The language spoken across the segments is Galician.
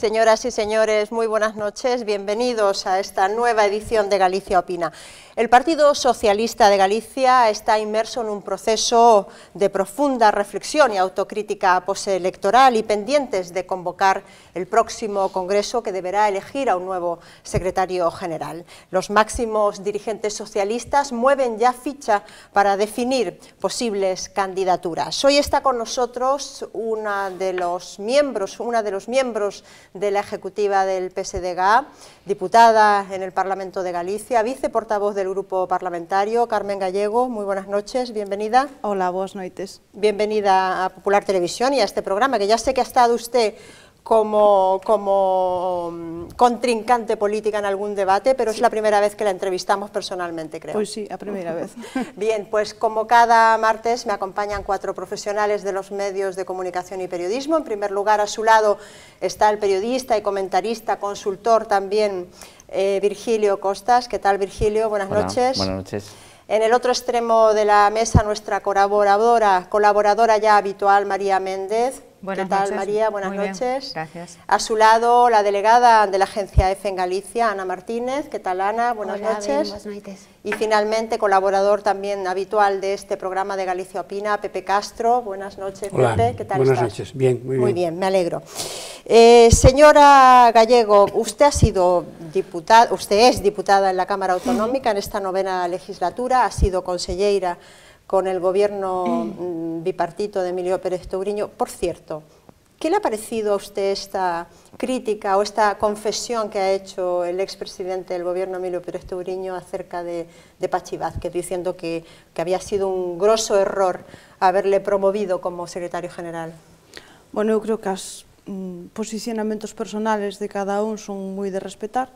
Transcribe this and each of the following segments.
Señoras y señores, muy buenas noches. Bienvenidos a esta nueva edición de Galicia Opina. El Partido Socialista de Galicia está inmerso en un proceso de profunda reflexión y autocrítica postelectoral y pendientes de convocar el próximo Congreso que deberá elegir a un nuevo secretario general. Los máximos dirigentes socialistas mueven ya ficha para definir posibles candidaturas. Hoy está con nosotros una de los miembros de la ejecutiva del PSDG, diputada en el Parlamento de Galicia, viceportavoz del Grupo Parlamentario, Carmen Gallego. Muy buenas noches, bienvenida. Hola, buenas noites. Bienvenida a Popular Televisión y a este programa, que ya sé que ha estado usted como contrincante política en algún debate, pero sí, es la primera vez que la entrevistamos personalmente, creo. Pues sí, la primera vez. Bien, pues como cada martes me acompañan 4 profesionales de los medios de comunicación y periodismo. En primer lugar, a su lado está el periodista y comentarista, consultor también, Virgilio Costas. ¿Qué tal, Virgilio? Buenas noches. Buenas noches. En el otro extremo de la mesa, nuestra colaboradora ya habitual, María Méndez. Buenas ¿Qué tal, noches? María? Buenas Muy bien, noches. gracias. A su lado, la delegada de la agencia EFE en Galicia, Ana Martínez. ¿Qué tal, Ana? Buenas noches. Bien, buenas noches. Y finalmente, colaborador también habitual de este programa de Galicia Opina, Pepe Castro. Buenas noches, Hola, Pepe. ¿Qué tal buenas estás? noches. Bien, muy bien. Muy bien, me alegro. Señora Gallego, usted es diputada en la Cámara Autonómica en esta 9ª legislatura, ha sido conselleira con el gobierno bipartito de Emilio Pérez Touriño. Por cierto, ¿qué le ha parecido a usted esta crítica o esta confesión que ha hecho el expresidente del gobierno Emilio Pérez Touriño acerca de Pachi Vázquez, diciendo que había sido un grosso error haberle promovido como secretario general? Bueno, eu creo que os posicionamentos personales de cada un son moi de respetar.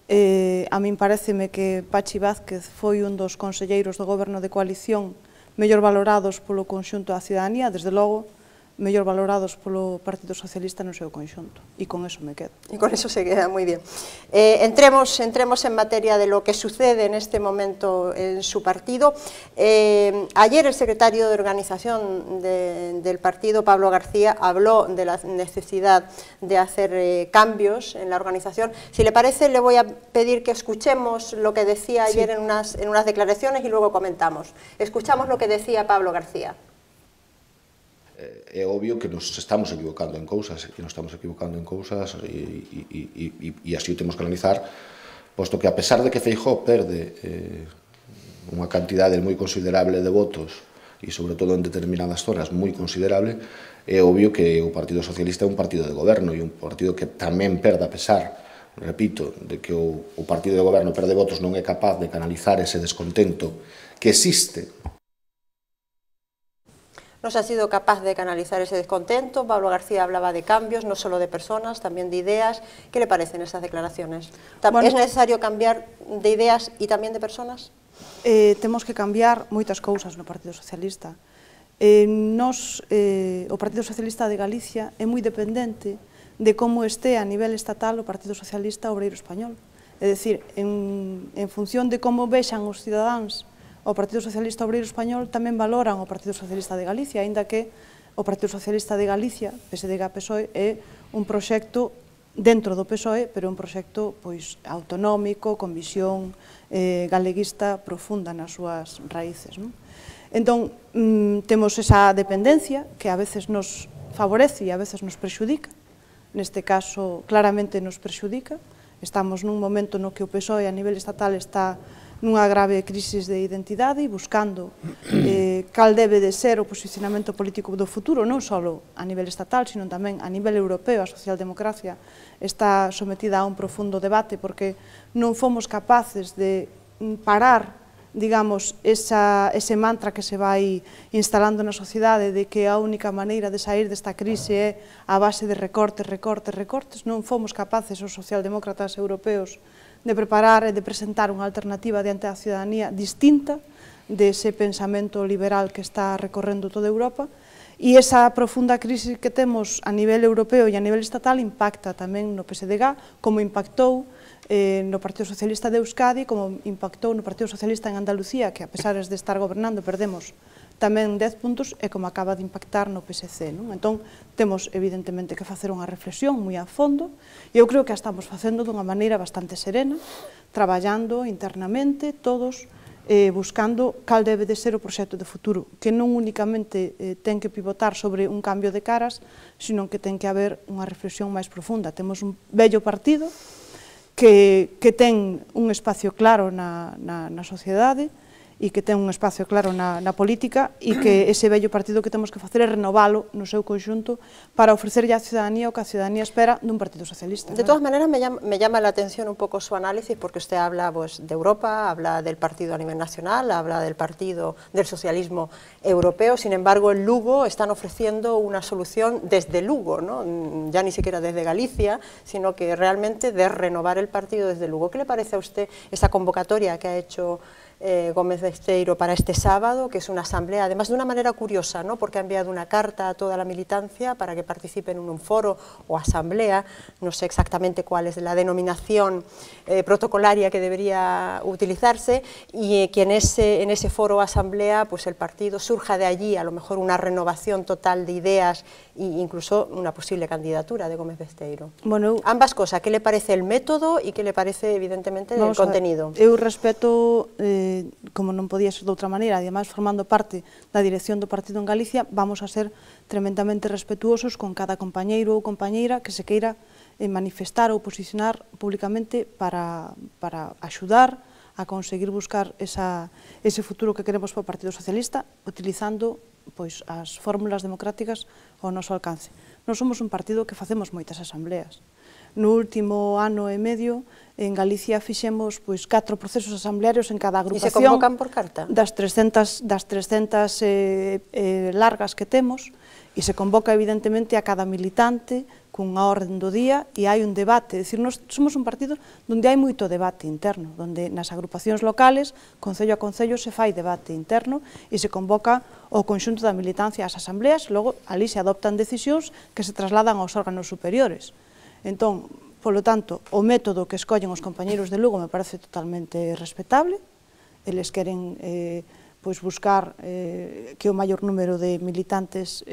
A min pareceme que Pachi Vázquez foi un dos conselleiros do goberno de coalición mellor valorados polo conxunto da ciudadanía, desde logo, mellor valorados polo Partido Socialista no seu conxunto, e con eso me quedo. Y con eso se queda muy bien. Entremos en materia de lo que sucede en este momento en su partido. Ayer el secretario de organización del partido, Pablo García, habló de la necesidad de hacer cambios en la organización. Si le parece, le voy a pedir que escuchemos lo que decía ayer en unas declaraciones y luego comentamos. Escuchamos lo que decía Pablo García. É obvio que nos estamos equivocando en cousas e así o temos que analizar, posto que a pesar de que Feijóo perde unha cantidade moi considerable de votos e sobre todo en determinadas zonas moi considerable, é obvio que o Partido Socialista é un partido de goberno e un partido que tamén perde, a pesar, repito, de que o partido de goberno perde votos, non é capaz de canalizar ese descontento que existe. No se ha sido capaz de canalizar ese descontento. Pablo García hablaba de cambios, no solo de personas, también de ideas. ¿Qué le parecen esas declaraciones? ¿Es necesario cambiar de ideas y también de personas? Temos que cambiar moitas cousas no Partido Socialista. O Partido Socialista de Galicia é moi dependente de como este a nivel estatal o Partido Socialista Obreiro Español. É dicir, en función de como vexan os cidadáns o Partido Socialista Obreiro Español, tamén valoran o Partido Socialista de Galicia, aínda que o Partido Socialista de Galicia, PSDG-PSOE, é un proxecto dentro do PSOE, pero un proxecto autonómico, con visión galeguista profunda nas súas raíces. Entón, temos esa dependencia que a veces nos favorece e a veces nos prexudica. Neste caso, claramente nos prexudica. Estamos nun momento no que o PSOE a nivel estatal está nunha grave crisis de identidade e buscando cal debe de ser o posicionamento político do futuro, non só a nivel estatal, sino tamén a nivel europeo. A socialdemocracia está sometida a un profundo debate porque non fomos capaces de parar, digamos, ese mantra que se vai instalando na sociedade de que a única maneira de sair desta crise é a base de recortes. Non fomos capaces, os socialdemócratas europeos, de preparar e de presentar unha alternativa diante da ciudadanía distinta dese pensamento liberal que está recorrendo toda Europa, e esa profunda crise que temos a nivel europeo e a nivel estatal impacta tamén no PSDG, como impactou no Partido Socialista de Euskadi, como impactou no Partido Socialista en Andalucía, que a pesar de estar gobernando perdemos tamén 10 puntos e como acaba de impactar no PSC. Entón, temos evidentemente que facer unha reflexión moi a fondo, e eu creo que a estamos facendo dunha maneira bastante serena, traballando internamente, todos, buscando cal debe de ser o proxecto de futuro, que non únicamente ten que pivotar sobre un cambio de caras, sino que ten que haber unha reflexión máis profunda. Temos un vello partido que ten un espacio claro na sociedade, e que ten un espacio claro na política, e que ese vello partido que temos que facer é renovalo no seu conxunto para ofrecerlle á ciudadanía o que a ciudadanía espera dun partido socialista. De todas maneras, me llama la atención un poco su análisis, porque usted habla de Europa, habla del partido a nivel nacional, habla del partido del socialismo europeo. Sin embargo, en Lugo están ofreciendo una solución desde Lugo, ¿no? Ya ni siquiera desde Galicia, sino que realmente de renovar el partido desde Lugo. ¿Qué le parece a usted esa convocatoria que ha hecho Gómez Besteiro para este sábado, que es una asamblea, además de una manera curiosa, ¿no? Porque ha enviado una carta a toda la militancia para que participen en un foro o asamblea, no sé exactamente cuál es la denominación protocolaria que debería utilizarse, y que en ese foro o asamblea pues el partido surja de allí a lo mejor una renovación total de ideas e incluso una posible candidatura de Gómez Besteiro. Bueno, ambas cosas, ¿qué le parece el método y qué le parece evidentemente el contenido? Eu respeto, como non podía ser de outra maneira, ademais formando parte da dirección do partido en Galicia, vamos a ser tremendamente respetuosos con cada compañeiro ou compañeira que se queira manifestar ou posicionar públicamente para axudar a conseguir buscar ese futuro que queremos para o Partido Socialista, utilizando as fórmulas democráticas ao noso alcance. Nós somos un partido que facemos moitas asambleas. No último ano e medio, en Galicia fixemos 4 procesos asamblearios en cada agrupación. E se convocan por carta? Das 300 largas que temos, e se convoca evidentemente a cada militante cunha orden do día, e hai un debate. É dicir, nós somos un partido onde hai moito debate interno, onde nas agrupacións locales, concello a concello, se fai debate interno e se convoca o conxunto da militancia ás asambleas, e logo ali se adoptan decisións que se trasladan aos órganos superiores. Entón, polo tanto, o método que escollen os compañeiros de Lugo me parece totalmente respetable. Eles queren buscar que o maior número de militantes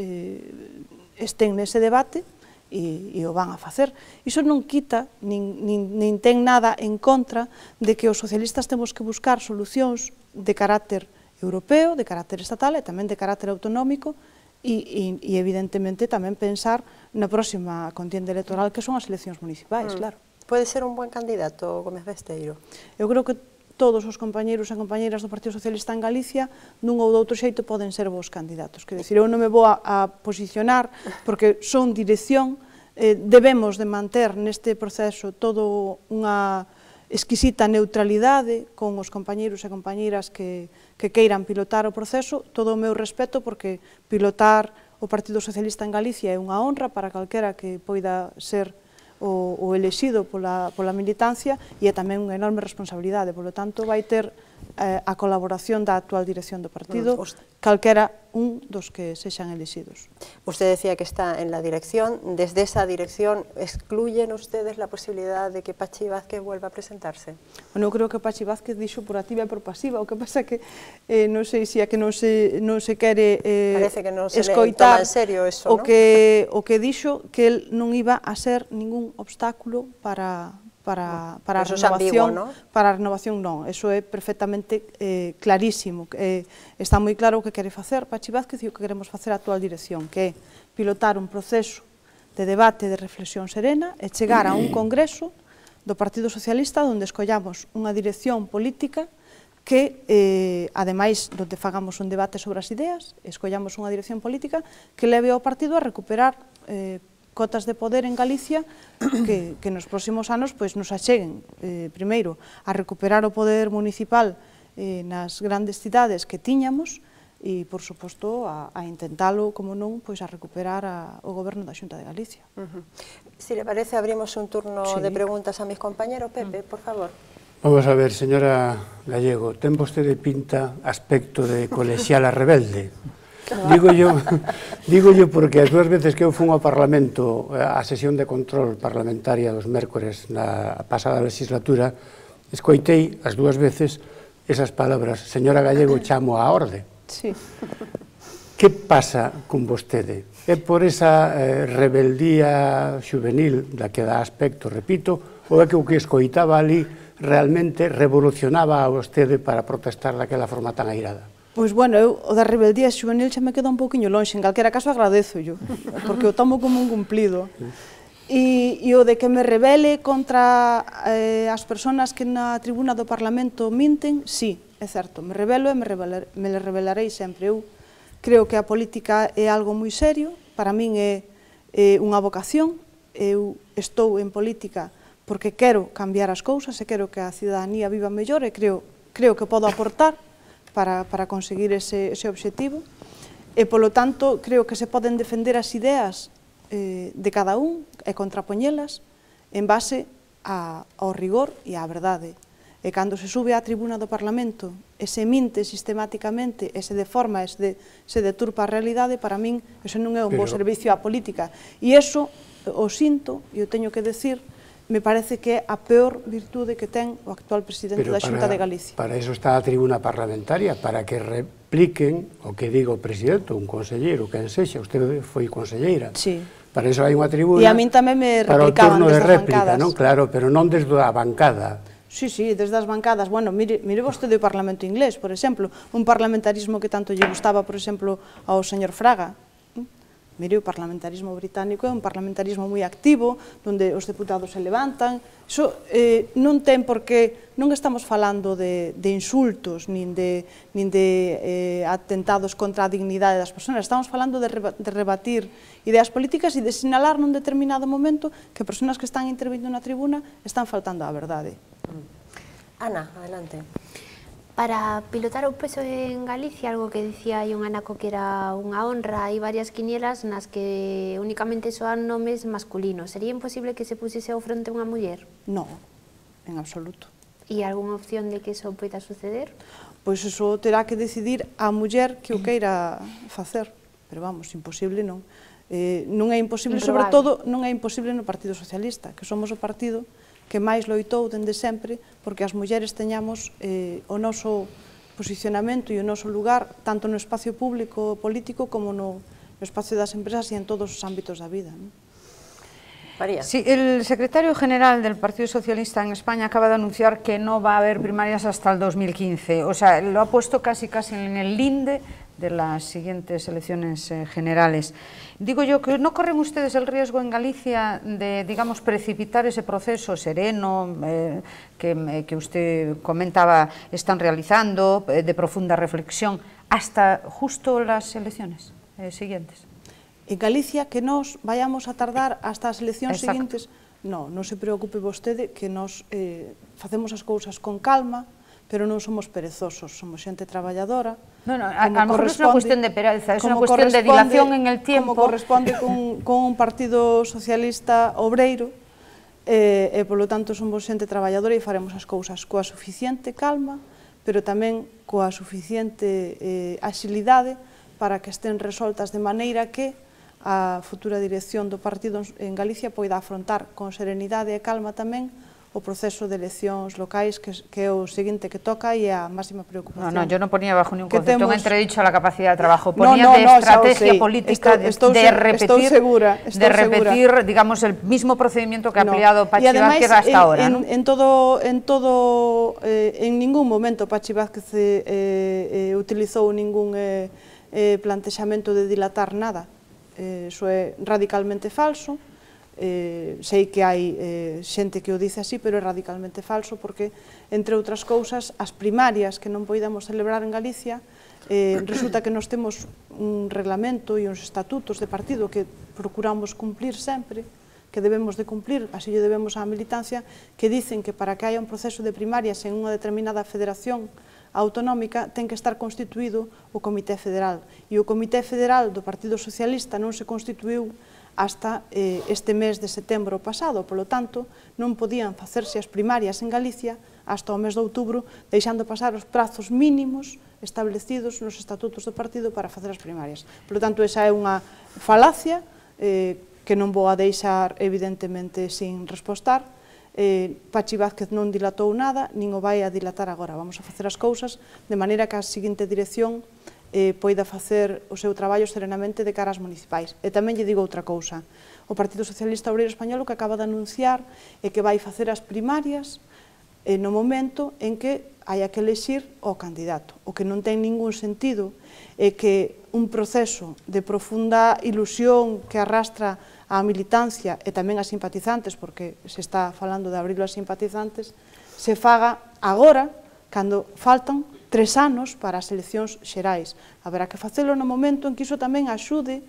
estén nese debate e o van a facer. Iso non quita, nin ten nada en contra de que os socialistas temos que buscar solucións de carácter europeo, de carácter estatal e tamén de carácter autonómico, e evidentemente tamén pensar na próxima contienda electoral, que son as eleccións municipais, claro. Pode ser un buen candidato Gómez Besteiro? Eu creo que todos os compañeiros e compañeiras do Partido Socialista en Galicia, nun ou do outro xeito, poden ser bons candidatos. Quer dizer, eu non me vou a posicionar, porque son dirección, debemos de manter neste proceso todo unha exquisita neutralidade con os compañeiros e compañeiras que queiran pilotar o proceso, todo o meu respeto, porque pilotar o Partido Socialista en Galicia é unha honra para calquera que poida ser o elexido pola militancia, e é tamén unha enorme responsabilidade, polo tanto vai ter a colaboración da actual dirección do partido, calquera un dos que sexan elexidos. Usted decía que está en la dirección. Desde esa dirección, ¿excluyen ustedes la posibilidad de que Pachi Vázquez vuelva a presentarse? Bueno, eu creo que Pachi Vázquez dixo por activa e por pasiva. O que pasa é que non sei se é que non se quere escoitar o que dixo, que el non iba a ser ningún obstáculo para a renovación, non. Eso é perfectamente clarísimo. Está moi claro o que quere facer Pachi Vázquez e o que queremos facer a actual dirección, que é pilotar un proceso de debate, de reflexión serena e chegar a un congreso do Partido Socialista onde escollamos unha dirección política que, ademais, onde fagamos un debate sobre as ideas, escollamos unha dirección política que leve ao partido a recuperar cotas de poder en Galicia que nos próximos anos nos acheguen, primeiro, a recuperar o poder municipal nas grandes cidades que tiñamos e, por suposto, a intentalo, como non, a recuperar o goberno da Xunta de Galicia. Si le parece, abrimos un turno de preguntas a mis compañeros. Pepe, por favor. Vamos a ver, señora Gallego, ten vostede pinta aspecto de colexiala rebelde. Digo yo porque as dúas veces que eu fun ao Parlamento a sesión de control parlamentaria dos mércores na pasada legislatura, escoitei as dúas veces esas palabras: señora Gallego, chamo á orde. Sí. Que pasa con vostede? É por esa rebeldía juvenil da que dá aspecto, repito, ou é que o que escoitaba ali realmente revolucionaba a vostede para protestar daquela forma tan airada? Pois, bueno, eu o da rebeldía juvenil xa me queda un pouquiño lonxe, en calquera caso agradezo yo, porque o tomo como un cumplido. E o de que me rebele contra as persoas que na tribuna do Parlamento minten, sí, é certo, me rebelo e me rebelarei sempre. Eu creo que a política é algo moi serio, para min é unha vocación, eu estou en política porque quero cambiar as cousas e quero que a cidadanía viva mellor e creo que podo aportar para conseguir ese obxectivo e, polo tanto, creo que se poden defender as ideas de cada un e contrapoñelas en base ao rigor e á verdade. E cando se sube á tribuna do Parlamento e se minte sistematicamente e se deforma e se deturpa a realidade, para min eso non é un bo servicio á política. E iso o sinto, e o teño que decir, me parece que é a peor virtude que ten o actual presidente da Xunta de Galicia. Para eso está a tribuna parlamentaria, para que repliquen o que diga o presidente, un conselleiro, quen sexa, usted foi conselleira. Sí. Para eso hai unha tribuna e a min tamén me replicaban desde as bancadas. Non? Claro, pero non desde a bancada. Sí, desde as bancadas. Bueno, mire vostede o Parlamento inglés, por exemplo, un parlamentarismo que tanto lle gustaba, por exemplo, ao señor Fraga. Mire, o parlamentarismo británico é un parlamentarismo moi activo, onde os deputados se levantan. Iso non ten porque non estamos falando de insultos, nin de atentados contra a dignidade das persoas, estamos falando de rebatir ideas políticas e de sinalar nun determinado momento que persoas que están intervindo na tribuna están faltando á verdade. Ana, adelante. Para pilotar o peso en Galicia, algo que dicía Ion Anaco que era unha honra, hai varias quinielas nas que únicamente soan nomes masculinos. Sería imposible que se pusese ao fronte unha muller? Non, en absoluto. E algunha opción de que iso poida suceder? Pois iso terá que decidir a muller que o queira facer, pero vamos, imposible non. Non é imposible, sobre todo, non é imposible no Partido Socialista, que somos o partido que máis loitou dende sempre porque as mulleres teñamos o noso posicionamento e o noso lugar tanto no espacio público político como no espacio das empresas e en todos os ámbitos da vida. María. Sí, el secretario general del Partido Socialista en España acaba de anunciar que no va a haber primarias hasta el 2015. O sea, lo ha puesto casi en el linde de las siguientes elecciones generales. Digo yo que no corren ustedes el riesgo en Galicia de, digamos, precipitar ese proceso sereno que usted comentaba están realizando, de profunda reflexión, hasta justo las elecciones siguientes. En Galicia, que nos vayamos a tardar hasta as eleccións seguintes, non se preocupe vostede que nos facemos as cousas con calma, pero non somos perezosos, somos xente traballadora. No, a lo mejor no es una cuestión de pereza, es una cuestión de dilación en el tiempo. Como corresponde con un partido socialista obreiro, e polo tanto somos xente traballadora e faremos as cousas coa suficiente calma, pero tamén coa suficiente axilidade para que estén resoltas de maneira que a futura dirección do partido en Galicia poida afrontar con serenidade e calma tamén o proceso de eleccións locais que é o seguinte que toca e a máxima preocupación. No, yo no ponía bajo ningún concepto en entredicho a la capacidad de trabajo, ponía de estrategia política de repetir, digamos, el mismo procedimiento que ha empleado Pachi Vázquez hasta ahora. En ningún momento Pachi Vázquez utilizou ningún plantexamento de dilatar nada. Iso é radicalmente falso. Sei que hai xente que o dice así, pero é radicalmente falso porque, entre outras cousas, as primarias que non poidamos celebrar en Galicia, resulta que nos temos un reglamento e uns estatutos de partido que procuramos cumplir sempre, que debemos de cumplir, así lle debemos á militancia, que dicen que para que haya un proceso de primarias en unha determinada federación autonómica ten que estar constituído o Comité Federal. E o Comité Federal do Partido Socialista non se constituíu hasta este mes de setembro pasado, polo tanto, non podían facerse as primarias en Galicia hasta o mes de outubro, deixando pasar os prazos mínimos establecidos nos estatutos do partido para facer as primarias. Polo tanto, esa é unha falacia que non vou a deixar, evidentemente, sin respostar. Pachi Vázquez non dilatou nada, nin o vai a dilatar agora. Vamos a facer as cousas de maneira que a seguinte dirección poida facer o seu traballo serenamente de cara ás municipais. E tamén lle digo outra cousa. O Partido Socialista Obreiro Español o que acaba de anunciar é que vai facer as primarias no momento en que haya que elexir o candidato. O que non ten ningún sentido é que un proceso de profunda ilusión que arrastra a militancia e tamén a simpatizantes, porque se está falando de abrilo a simpatizantes, se faga agora, cando faltan 3 anos para as eleccións xerais. Haberá que facelo no momento en que iso tamén axude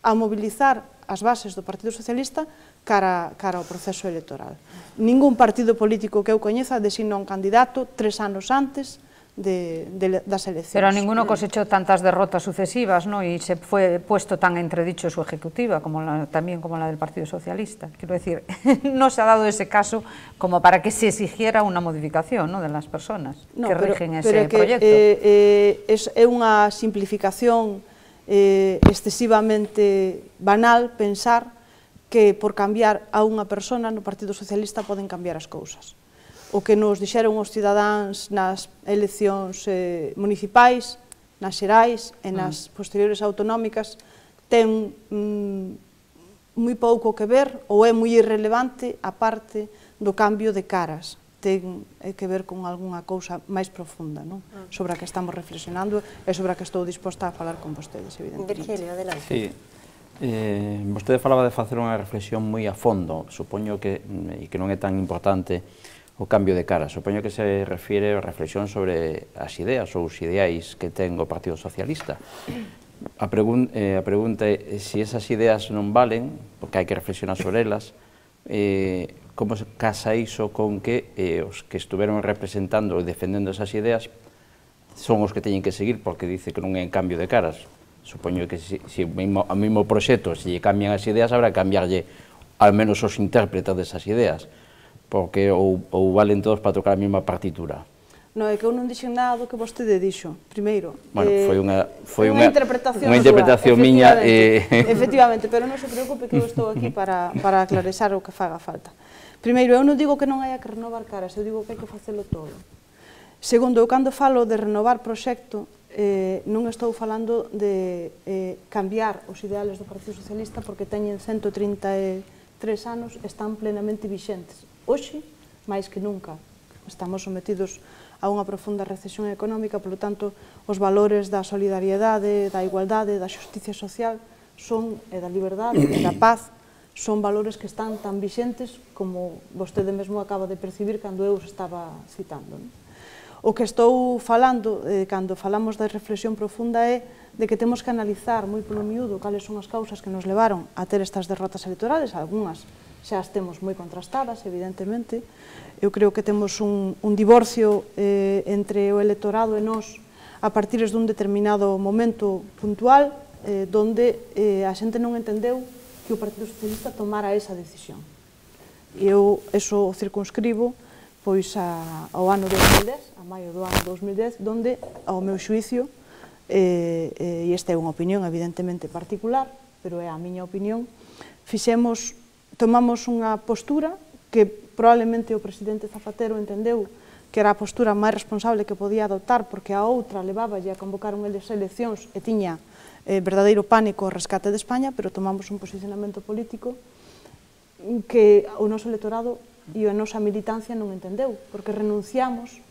a mobilizar as bases do Partido Socialista cara ao proceso electoral. Ningún partido político que eu coñeza designa un candidato 3 anos antes das eleccións. Pero ninguno cosechou tantas derrotas sucesivas, ¿no? Y se fue puesto tan entredicho su ejecutiva, también como la del Partido Socialista. Quiero decir, no se ha dado ese caso como para que se exigiera una modificación, ¿no?, de las personas que rigen ese proyecto. É unha simplificación excesivamente banal pensar que por cambiar a unha persona no Partido Socialista poden cambiar as cousas. O que nos dixeron os cidadáns nas eleccións municipais, nas xerais e nas posteriores autonómicas ten moi pouco que ver ou é moi irrelevante a parte do cambio de caras. Ten que ver con algunha cousa máis profunda, non? Sobre a que estamos reflexionando e sobre a que estou disposta a falar con vostedes, evidentemente. Virgilio, adelante. Sí. Vostede falaba de facer unha reflexión moi a fondo, supoño que non é tan importante o cambio de cara, supoño que se refiere a reflexión sobre as ideas ou os ideais que ten o Partido Socialista. A pregunta é se esas ideas non valen, porque hai que reflexionar sobre elas, como casa iso con que os que estuveron representando e defendendo esas ideas son os que teñen que seguir, porque dice que non é en cambio de caras. Supoño que se ao mesmo proxecto, se lle cambian as ideas, habrá que cambiarlle al menos os intérpretes desas ideas, porque ou valen todos para tocar a mesma partitura. Non, é que eu non dixen nada do que vostede dixo, primeiro. Bueno, foi unha interpretación miña. Efectivamente, pero non se preocupe que eu estou aquí para aclarecer o que faga falta. Primeiro, eu non digo que non haya que renovar caras, eu digo que hai que facelo todo. Segundo, eu cando falo de renovar proxecto, non estou falando de cambiar os ideales do Partido Socialista porque teñen 133 anos, están plenamente vixentes. Hoxe, máis que nunca, estamos sometidos a unha profunda recesión económica, polo tanto, os valores da solidariedade, da igualdade, da xusticia social e da liberdade e da paz son valores que están tan vixentes como vostede mesmo acaba de percibir cando eu os estaba citando. O que estou falando, cando falamos da reflexión profunda, é de que temos que analizar moi polo miúdo cales son as causas que nos levaron a ter estas derrotas electorales, algunhas xa as temos moi contrastadas, evidentemente. Eu creo que temos un divorcio entre o electorado e nós a partir dun determinado momento puntual donde a xente non entendeu que o Partido Socialista tomara esa decisión. E eu eso circunscribo pois ao ano 2010, a maio do ano 2010, donde, ao meu xuicio, e esta é unha opinión evidentemente particular, pero é a miña opinión, tomamos unha postura que probablemente o presidente Zapatero entendeu que era a postura máis responsable que podía adoptar, porque a outra leváballe a convocar unhas eleccións e tiña verdadeiro pánico ao rescate de España, pero tomamos un posicionamento político que o noso electorado e a nosa militancia non entendeu, porque renunciamos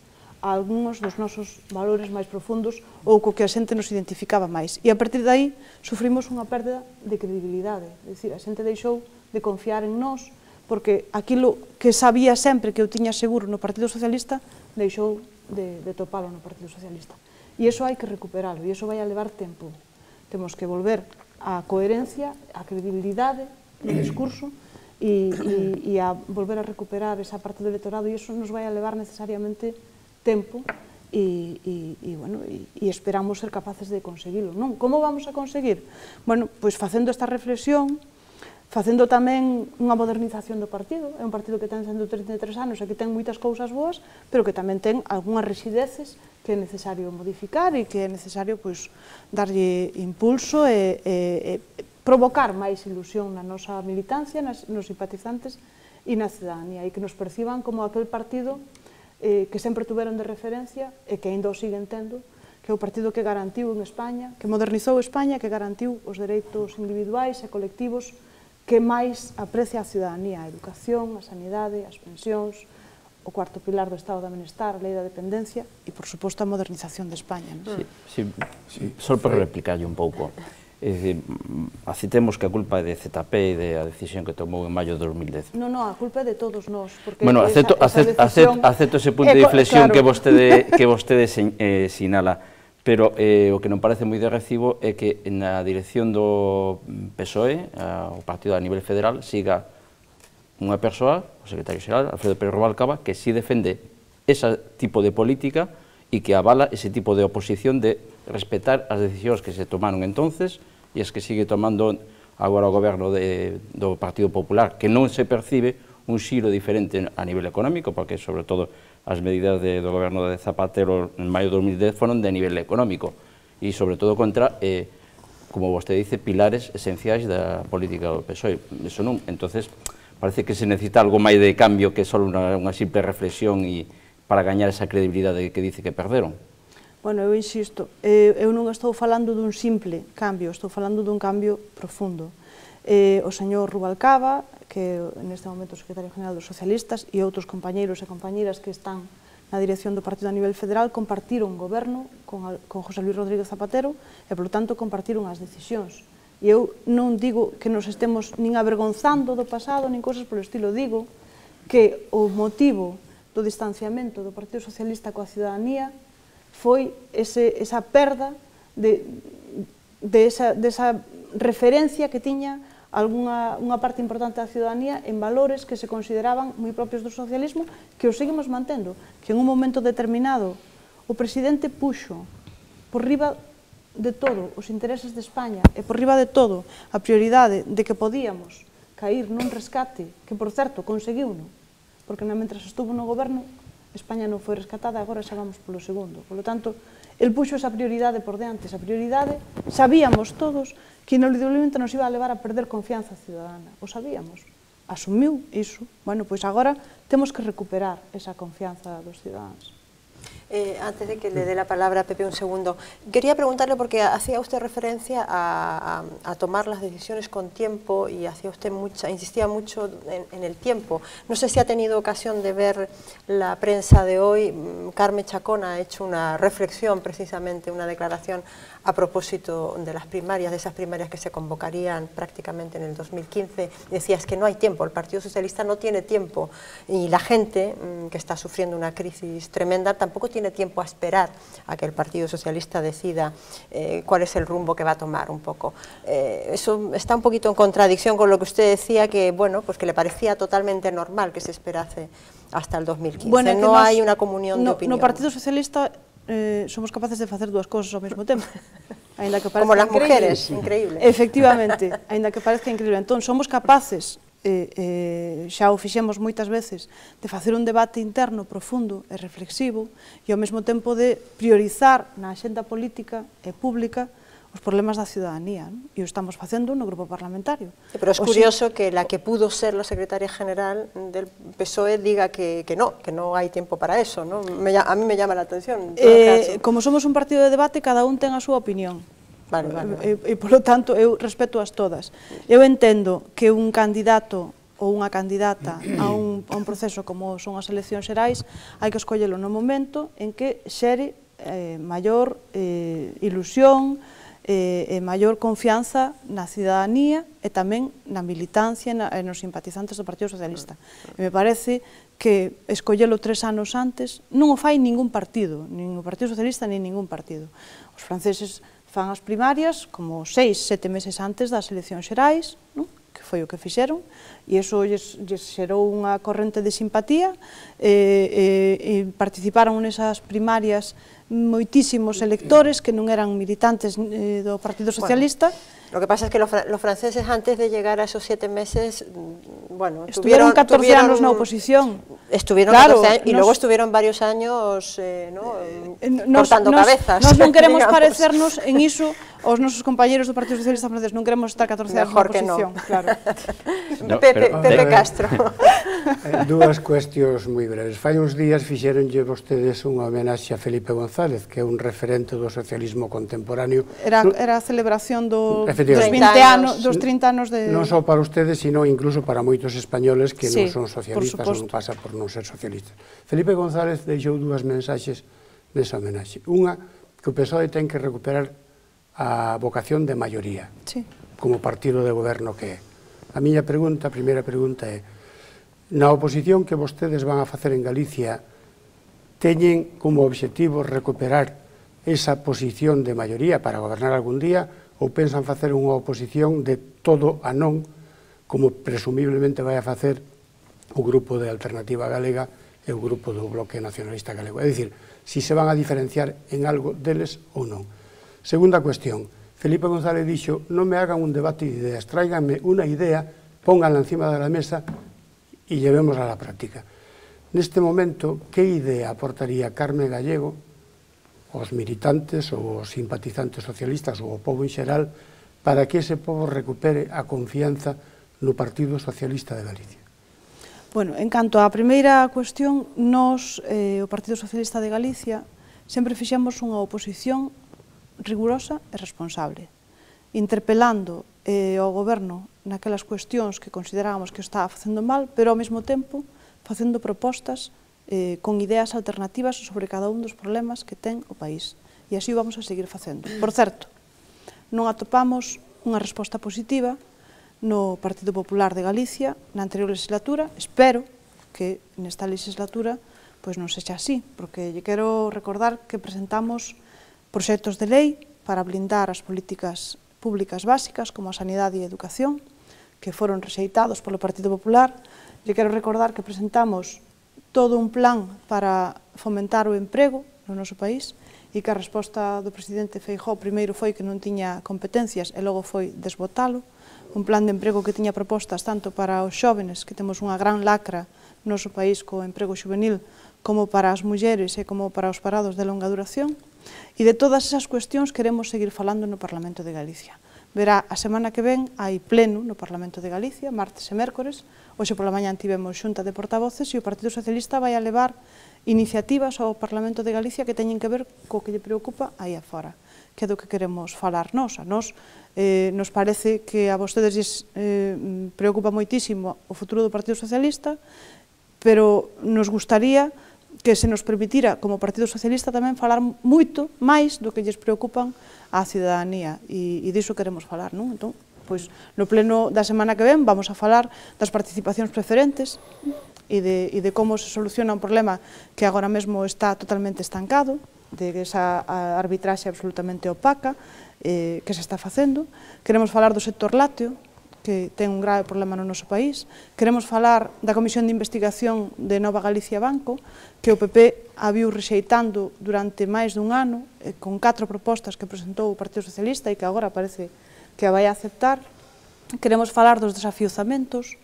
a algúns dos nosos valores máis profundos ou co que a xente nos identificaba máis. E a partir de aí sufrimos unha perda de credibilidade, é dicir, a xente deixou de confiar en nós, porque aquilo que sabía sempre que eu tiña seguro no Partido Socialista deixou de topalo no Partido Socialista. E iso hai que recuperalo, e iso vai a levar tempo. Temos que volver á coherencia, á credibilidade do discurso, e a volver a recuperar esa parte do electorado, e iso nos vai a levar necesariamente tempo e esperamos ser capaces de conseguilo. Non? Como vamos a conseguir? Bueno, pois facendo esta reflexión, facendo tamén unha modernización do partido. É un partido que ten 133 anos e que ten moitas cousas boas, pero que tamén ten algunhas rixideces que é necesario modificar e que é necesario darlle impulso e provocar máis ilusión na nosa militancia, nos simpatizantes e na cidadanía, e que nos perciban como aquel partido que sempre tuveron de referencia e que ainda o siguen tendo, que é o partido que garantiu en España, que modernizou España, que garantiu os dereitos individuais e colectivos que máis aprecia a ciudadanía, a educación, a sanidade, as pensións, o cuarto pilar do Estado da Benestar, a lei da dependencia e, por suposto, a modernización de España. Sí, só para replicarlle un pouco. Acitemos que a culpa é de ZP e da decisión que tomou en maio de 2010. Non, a culpa é de todos nós. Bueno, acepto ese punto de inflexión que vostede sinala, pero o que non parece moi de recibo é que na dirección do PSOE, o partido a nivel federal, siga unha persoa, o secretario xeral, Alfredo Pérez Rubalcaba, que sí defende ese tipo de política e que avala ese tipo de oposición de respetar as decisións que se tomaron entonces e as que sigue tomando agora o goberno do Partido Popular, que non se percibe un xiro diferente a nivel económico, porque sobre todo as medidas do goberno de Zapatero en maio de 2010 foron de nivel económico e sobre todo contra, como vostede dice, pilares esenciais da política do PSOE. Eso non, entonces parece que se necesita algo máis de cambio que só unha simple reflexión para gañar esa credibilidade que dice que perderon. Bueno, eu insisto, eu non estou falando dun simple cambio, estou falando dun cambio profundo. O señor Rubalcaba, que neste momento é o secretario general dos socialistas, e outros compañeiros e compañeiras que están na dirección do partido a nivel federal compartiron goberno con José Luis Rodríguez Zapatero e, polo tanto, compartiron as decisións. E eu non digo que nos estemos nin avergonzando do pasado, nin cousas polo estilo, digo que o motivo do distanciamento do Partido Socialista coa ciudadanía foi esa perda de esa referencia que tiña unha parte importante da ciudadanía en valores que se consideraban moi propios do socialismo, que os seguimos mantendo, que en un momento determinado o presidente puxo por riba de todo os intereses de España e por riba de todo a prioridade de que podíamos cair nun rescate, que por certo conseguiuno, porque mentras estuvo no goberno España non foi rescatada, agora xa vamos polo segundo. Por lo tanto, el puxo esa prioridade por diante, esa prioridade, sabíamos todos que ineludivelmente nos iba a levar a perder confianza ciudadana, o sabíamos, asumiu iso, bueno, pois agora temos que recuperar esa confianza dos ciudadanos. Antes de que le dé la palabra a Pepe un segundo, quería preguntarle, porque hacía usted referencia a tomar las decisiones con tiempo y insistía mucho en el tiempo. No sé si ha tenido ocasión de ver la prensa de hoy. Carme Chacón ha hecho una reflexión, precisamente una declaración a propósito de las primarias, de esas primarias que se convocarían prácticamente en el 2015. Decía, es que no hay tiempo, el Partido Socialista no tiene tiempo, y la gente que está sufriendo una crisis tremenda tampoco tiene tiempo a esperar a que el Partido Socialista decida cuál es el rumbo que va a tomar un poco. Eso está un poquito en contradicción con lo que usted decía, que bueno, pues que le parecía totalmente normal que se esperase hasta el 2015. Bueno, no hay una comunión de opinión. No Partido Socialista somos capaces de facer dúas cousas ao mesmo tempo. Como las mujeres, increíble. Efectivamente, aínda que parezca increíble. Entón, somos capaces, xa o fixemos moitas veces, de facer un debate interno profundo e reflexivo e ao mesmo tempo de priorizar na axenda política e pública os problemas da ciudadanía, e o estamos facendo no grupo parlamentario. Sí, pero es curioso que la que pudo ser la secretaria general del PSOE diga que no hay tiempo para eso, ¿no? A mí me llama la atención. Como somos un partido de debate, cada un ten a súa opinión. Vale. E, polo tanto, eu respeto as todas. Eu entendo que un candidato ou unha candidata a un proceso como son as eleccións xerais, hai que escollelo no momento en que xere maior ilusión, e maior confianza na ciudadanía e tamén na militancia e nos simpatizantes do Partido Socialista. E me parece que escollelo 3 anos antes non o fai ningún partido, nin o Partido Socialista nin ningún partido. Os franceses fan as primarias como 6-7 meses antes das eleccións xerais, non? Que foi o que fixeron, e iso lles xerou unha corrente de simpatía, e participaron nesas primarias moitísimos electores que non eran militantes do Partido Socialista. Lo que pasa es que los franceses, antes de llegar a esos 7 meses, bueno, estuvieron 14 anos na oposición. Estuvieron 14 años, y luego estuvieron varios años cortando cabezas. Nos non queremos parecernos en iso os nosos compañeros do Partido Socialista francés non queremos estar 14 anos na oposición. Claro. Pepe Castro. Dúas cuestións moi breves. Fai uns días fixeronlle vostedes unha homenaxe a Felipe González, que é un referente do socialismo contemporáneo. Era a celebración dos 30 anos de... Non só para ustedes, sino incluso para moitos españoles que non son socialistas, non pasa por non ser socialistas. Felipe González deixou dúas mensaxes nesa homenaxe. Unha, que o PSOE ten que recuperar a vocación de maioría, como partido de goberno que é. A miña pregunta, a primeira pregunta é, na oposición que vostedes van a facer en Galicia, teñen como obxectivo recuperar esa posición de maioría para gobernar algún día ou pensan facer unha oposición de todo a non, como presumiblemente vai a facer o grupo de Alternativa Galega e o grupo do Bloque Nacionalista Galego? É dicir, si se van a diferenciar en algo deles ou non. Segunda cuestión, Felipe González dixo, non me hagan un debate de ideas, tráiganme unha idea, pónganla encima da mesa e llevémosla a la práctica. Neste momento, que idea aportaría Carme Gallego aos militantes ou aos simpatizantes socialistas ou ao pobo en xeral para que ese pobo recupere a confianza no Partido Socialista de Galicia? Bueno, en canto á primeira cuestión, nós, o Partido Socialista de Galicia, sempre fixemos unha oposición rigurosa e responsable, interpelando ao goberno naquelas cuestións que considerábamos que estaba facendo mal, pero ao mesmo tempo facendo propostas con ideas alternativas sobre cada un dos problemas que ten o país. E así o vamos a seguir facendo. Por certo, non atopamos unha resposta positiva no Partido Popular de Galicia na anterior legislatura. Espero que nesta legislatura pois non sexa así, porque lle quero recordar que presentamos proxectos de lei para blindar as políticas públicas básicas como a sanidade e a educación, que foron rexeitados polo Partido Popular. Lle quero recordar que presentamos todo un plan para fomentar o emprego no noso país e que a resposta do presidente Feijóo primeiro foi que non tiña competencias e logo foi desbotalo. Un plan de emprego que tiña propostas tanto para os xóvenes, que temos unha gran lacra no noso país co emprego juvenil, como para as mulleres e como para os parados de longa duración. E de todas esas cuestións queremos seguir falando no Parlamento de Galicia. Verá, a semana que ven hai pleno no Parlamento de Galicia, martes e mércores. Hoxe pola mañá tivemos xunta de portavoces e o Partido Socialista vai a levar iniciativas ao Parlamento de Galicia que teñen que ver co que lle preocupa aí afora, que é do que queremos falar nós. A nós nos parece que a vostedes lles preocupa moitísimo o futuro do Partido Socialista, pero nos gustaría que se nos permitira, como Partido Socialista, tamén falar moito máis do que lles preocupan á cidadanía, e diso queremos falar, non? Entón, pois, no pleno da semana que ven vamos a falar das participacións preferentes e de como se soluciona un problema que agora mesmo está totalmente estancado, de esa arbitraxe absolutamente opaca que se está facendo. Queremos falar do sector lácteo, que ten un grave problema no noso país. Queremos falar da Comisión de Investigación de Nova Galicia Banco, que o PP a viu rexeitando durante máis dun ano, con 4 propostas que presentou o Partido Socialista e que agora parece que a vai a aceptar. Queremos falar dos desafiuzamentos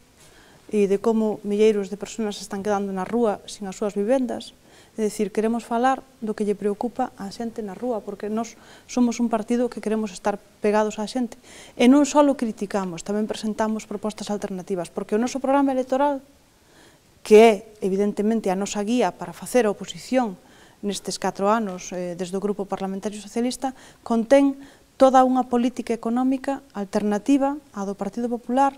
e de como milleiros de persoas están quedando na rúa sin as súas vivendas. É dicir, queremos falar do que lle preocupa á xente na rúa, porque nós somos un partido que queremos estar pegados á xente. E non só o criticamos, tamén presentamos propostas alternativas, porque o noso programa electoral, que é, evidentemente, a nosa guía para facer a oposición nestes 4 anos desde o Grupo Parlamentario Socialista, contén toda unha política económica alternativa á do Partido Popular,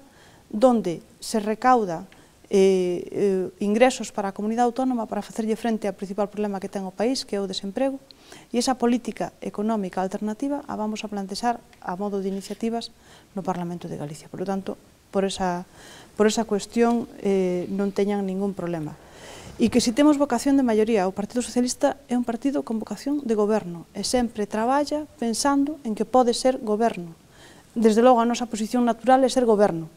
donde se recauda ingresos para a comunidade autónoma para facerlle frente ao principal problema que ten o país, que é o desemprego, e esa política económica alternativa a vamos a plantexar a modo de iniciativas no Parlamento de Galicia. Por lo tanto, por esa cuestión non teñan ningún problema. E que se temos vocación de maioría, o Partido Socialista é un partido con vocación de goberno e sempre traballa pensando en que pode ser goberno. Desde logo, a nosa posición natural é ser goberno.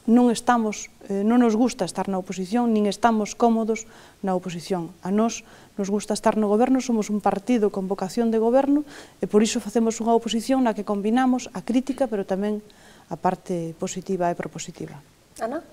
Non nos gusta estar na oposición, nin estamos cómodos na oposición. A nós nos gusta estar no goberno, somos un partido con vocación de goberno e por iso facemos unha oposición na que combinamos a crítica, pero tamén a parte positiva e propositiva. Ana?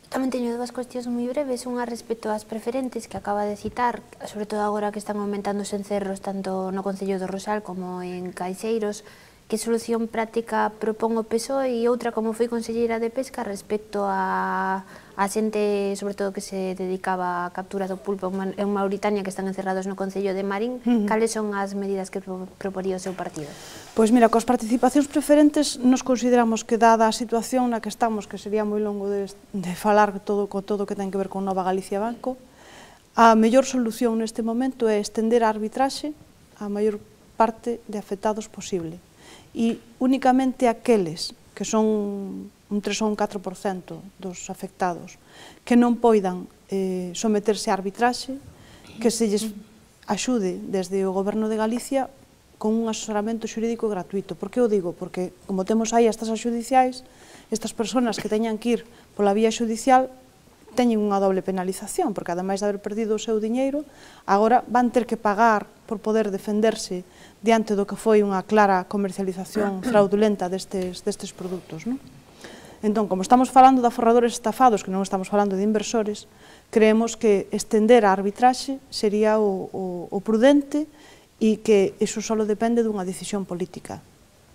Tamén teño dúas cuestións moi breves, unha respecto ás preferentes que acaba de citar, sobre todo agora que están aumentando os encerros tanto no Concello do Rosal como en Caixeiros. que solución práctica propón o PSOE, e outra como foi conselleira de Pesca respecto a xente, sobre todo, que se dedicaba a captura do pulpo en Mauritania, que están encerrados no Concello de Marín. Cales son as medidas que proporía o seu partido? Pois mira, coas participacións preferentes nos consideramos que, dada a situación na que estamos, que sería moi longo de falar con todo que ten que ver con Nova Galicia Banco, a mellor solución neste momento é estender a arbitraxe a maior parte de afectados posible, e únicamente aqueles que son un 3 ou un 4% dos afectados que non poidan someterse a arbitraxe, que se lles axude desde o Goberno de Galicia con un asesoramento xurídico gratuito. Por que o digo? Porque, como temos aí as tasas xudiciais, estas persoas que teñan que ir pola vía xudicial teñen unha doble penalización, porque ademais de haber perdido o seu diñeiro, agora van ter que pagar por poder defenderse diante do que foi unha clara comercialización fraudulenta destes produtos, non? Entón, como estamos falando de aforradores estafados, que non estamos falando de inversores, creemos que estender a arbitraxe sería o prudente, e que iso só depende dunha decisión política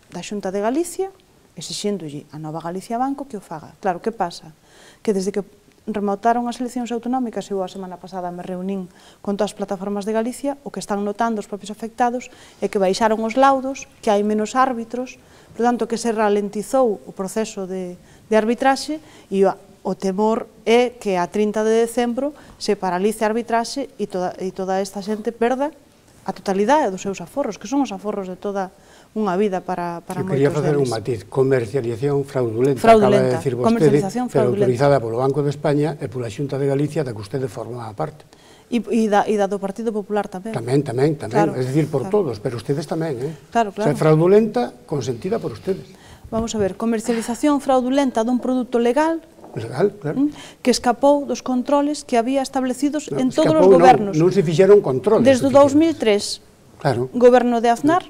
da Xunta de Galicia, exixéndolle a Nova Galicia Banco que o faga. Claro, que pasa? Que desde que remontaron as eleccións autonómicas, eu a semana pasada me reunín con todas as plataformas de Galicia, o que están notando os propios afectados é que baixaron os laudos, que hai menos árbitros, por tanto que se ralentizou o proceso de arbitraxe, e o temor é que a 30 de decembro se paralice a arbitraxe e toda esta xente perda a totalidade dos seus aforros, que son os aforros de toda unha vida para moitos deles. Eu quería facer un matiz, comercialización fraudulenta, acaba de decir vostede, pero autorizada polo Banco de España e pola Xunta de Galicia, da que vostede formaba parte. E da do Partido Popular tamén. Tamén, é dicir, por todos, pero ustedes tamén, Claro. O sea, fraudulenta, consentida por ustedes. Vamos a ver, comercialización fraudulenta dun produto legal, claro, que escapou dos controles que había establecidos en todos os gobernos. Non se fixeron controles. Desde o 2003, goberno de Aznar,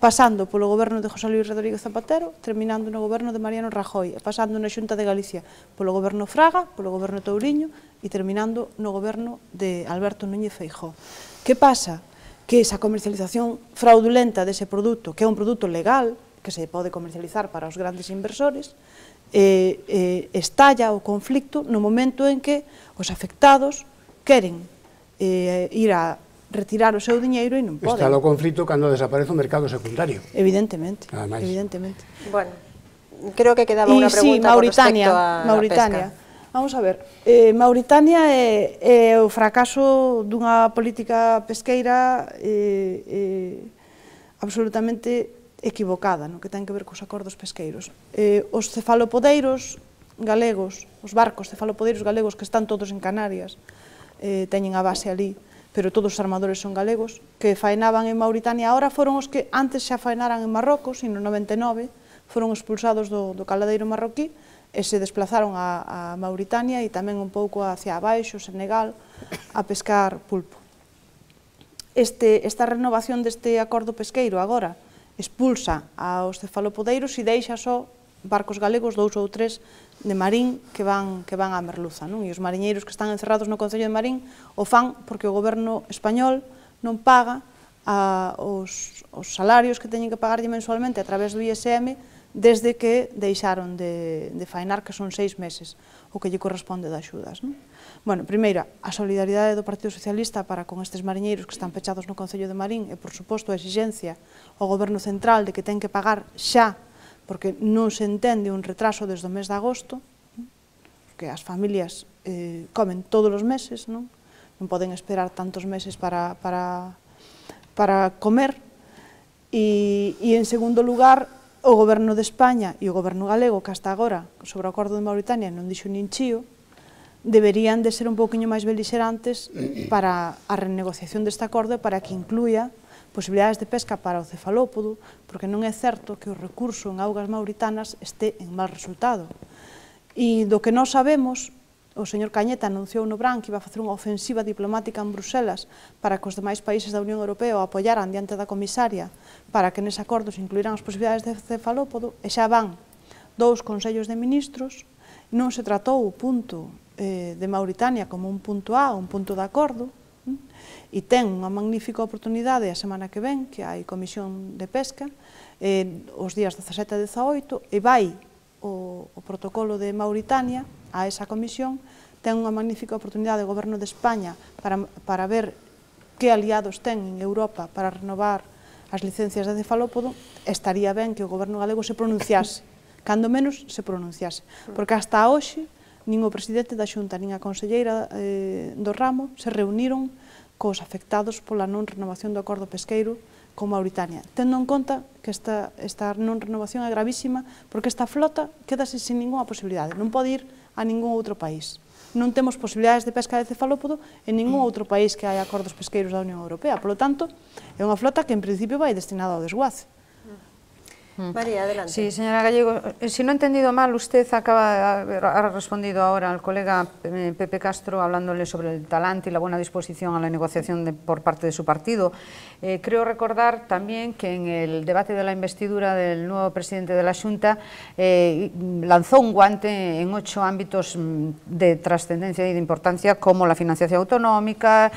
pasando polo goberno de José Luis Rodríguez Zapatero, terminando no goberno de Mariano Rajoy, pasando na Xunta de Galicia polo goberno Fraga, polo goberno Touriño, e terminando no goberno de Alberto Núñez Feijóo. Que pasa? Que esa comercialización fraudulenta dese produto, que é un produto legal, que se pode comercializar para os grandes inversores, estalla o conflicto no momento en que os afectados queren ir a retirar o seu diñeiro e non poden. Está o conflito cando desaparece o mercado secundario. Evidentemente. Bueno, creo que quedaba unha pregunta con respecto a Mauritania. Vamos a ver, Mauritania é o fracaso dunha política pesqueira absolutamente equivocada, no que ten que ver cos acordos pesqueiros. Os cefalopodeiros galegos, os barcos cefalopodeiros galegos que están todos en Canarias, teñen a base ali, pero todos os armadores son galegos, que faenaban en Mauritania, ahora foron os que antes xa faenaran en Marrocos, e no 99 foron expulsados do caladeiro marroquí, e se desplazaron a Mauritania e tamén un pouco hacia abaixo, Senegal, a pescar pulpo. Esta renovación deste acordo pesqueiro agora expulsa aos cefalopodeiros e deixa só barcos galegos, 2 ou 3 de Marín, que van á merluza, non? E os mariñeiros que están encerrados no Concello de Marín o fan porque o goberno español non paga os salarios que teñen que pagarlle mensualmente a través do ISM desde que deixaron de faenar, que son 6 meses, o que lle corresponde de axudas, non? Bueno, primeiro, a solidaridade do Partido Socialista para con estes mariñeiros que están pechados no Concello de Marín e, por suposto, a exigencia ao Goberno Central de que ten que pagar xa, porque non se entende un retraso desde o mes de agosto, porque as familias comen todos os meses, non poden esperar tantos meses para comer, e, en segundo lugar, o Goberno de España e o Goberno galego, que hasta agora, sobre o acordo de Mauritania, non dixo nin chío, deberían de ser un pouquinho máis belixerantes para a renegociación deste acordo e para que incluya posibilidades de pesca para o cefalópodo, porque non é certo que o recurso en augas mauritanas este en mal resultado. E do que nós sabemos, o señor Cañete anunciou no Bran que iba a facer unha ofensiva diplomática en Bruselas para que os demais países da Unión Europea o apoyaran diante da comisaria para que nese acordo se incluíran as posibilidades de cefalópodo, e xa van 2 consellos de ministros. Non se tratou o punto de Mauritania como un punto A, un punto de acordo, E ten unha magnífica oportunidade a semana que ven, que hai Comisión de Pesca, os días 17 e 18, e vai o protocolo de Mauritania a esa comisión, ten unha magnífica oportunidade o Goberno de España para ver que aliados ten en Europa para renovar as licencias de cefalópodo. Estaría ben que o Goberno galego se pronunciase, cando menos se pronunciase, porque hasta hoxe nin o presidente da Xunta nin a conselleira do ramo se reuniron cos afectados pola non renovación do acordo pesqueiro con Mauritania, tendo en conta que esta non renovación é gravísima porque esta flota quedase sin ninguna posibilidade, non pode ir a ningún outro país. Non temos posibilidades de pesca de cefalópodo en ningún outro país que hai acordos pesqueiros da Unión Europea, polo tanto, é unha flota que en principio vai destinada ao desguace. María, adelante. Sí, señora Gallego, si no he entendido mal, usted ha respondido ahora al colega Pepe Castro hablándole sobre el talante y la buena disposición a la negociación por parte de su partido. Creo recordar también que en el debate de la investidura del nuevo presidente de la Xunta lanzó un guante en 8 ámbitos de trascendencia y de importancia, como la financiación autonómica,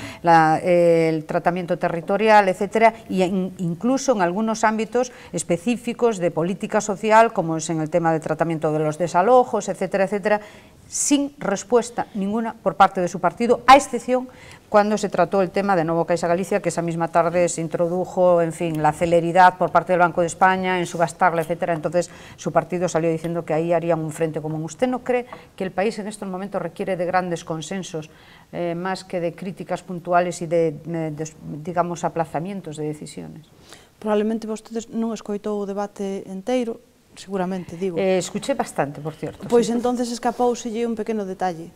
el tratamiento territorial, etcétera, y incluso en algunos ámbitos específicos de política social, como es en el tema de tratamiento de los desalojos, etcétera, etcétera, sin respuesta ninguna por parte de su partido, a excepción cuando se trató el tema de Novo Caixa Galicia, que esa misma tarde se introdujo, en fin, la celeridad por parte del Banco de España en subastarla, etcétera. Entonces su partido salió diciendo que ahí harían un frente común. ¿Usted no cree que el país en estos momentos requiere de grandes consensos, más que de críticas puntuales y de, digamos, aplazamientos de decisiones? Probablemente vostedes non escoitou o debate enteiro, seguramente, digo. Escuché bastante, por cierto. Pois entonces escapouselle un pequeno detalle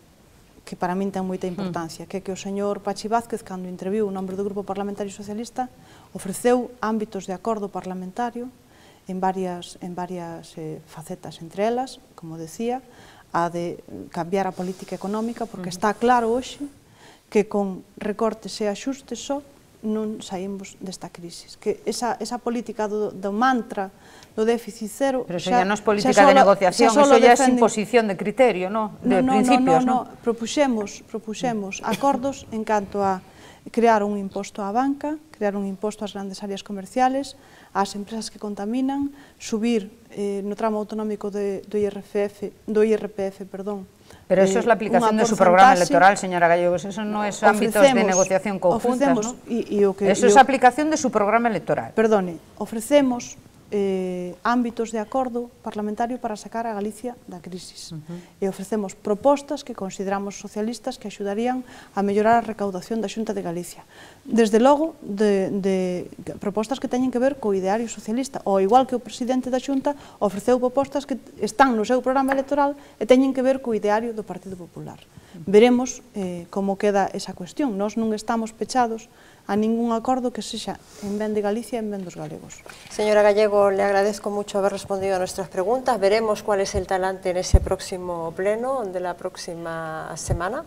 que para min ten moita importancia, que o señor Pachi Vázquez, cando interviu o nombre do Grupo Parlamentario Socialista, ofreceu ámbitos de acordo parlamentario en varias facetas, entre elas, como decía, a de cambiar a política económica, porque está claro hoxe que con recortes e axustes só non saímos desta crisis, que esa política do mantra do déficit cero... Pero eso ya non é política de negociación, eso ya é imposición de criterio, non? De principios, non? Propuxemos acordos en canto a crear un imposto á banca, crear un imposto ás grandes áreas comerciales, ás empresas que contaminan, subir no tramo autonómico do IRPF, perdón. Pero eso es la aplicación de su programa electoral, señora Gallegos, eso no es ámbitos de negociación conjuntas, ¿no? Eso es aplicación de su programa electoral. Perdone, ofrecemos ámbitos de acordo parlamentario para sacar a Galicia da crisis. E ofrecemos propostas que consideramos socialistas que axudarían a mellorar a recaudación da Xunta de Galicia. Desde logo, de propostas que teñen que ver co ideario socialista, ou igual que o presidente da Xunta ofreceu propostas que están no seu programa electoral e teñen que ver co ideario do Partido Popular. Veremos como queda esa cuestión. Nós non estamos pechados a ningún acordo que sexa en ben de Galicia e en ben dos galegos. Señora Gallego, le agradezco mucho haber respondido a nuestras preguntas. Veremos cuál es el talante en ese próximo pleno de la próxima semana,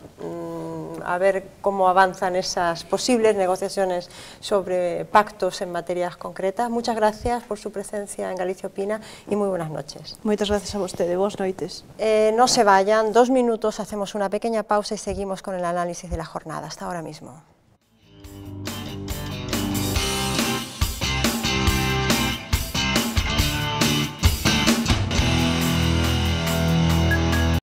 a ver cómo avanzan esas posibles negociaciones sobre pactos en materias concretas. Muchas gracias por su presencia en Galicia Opina y muy buenas noches. Moitas gracias a vostede, boas noites. No se vayan, 2 minutos, hacemos una pequeña pausa y seguimos con el análisis de la jornada. Hasta ahora mismo.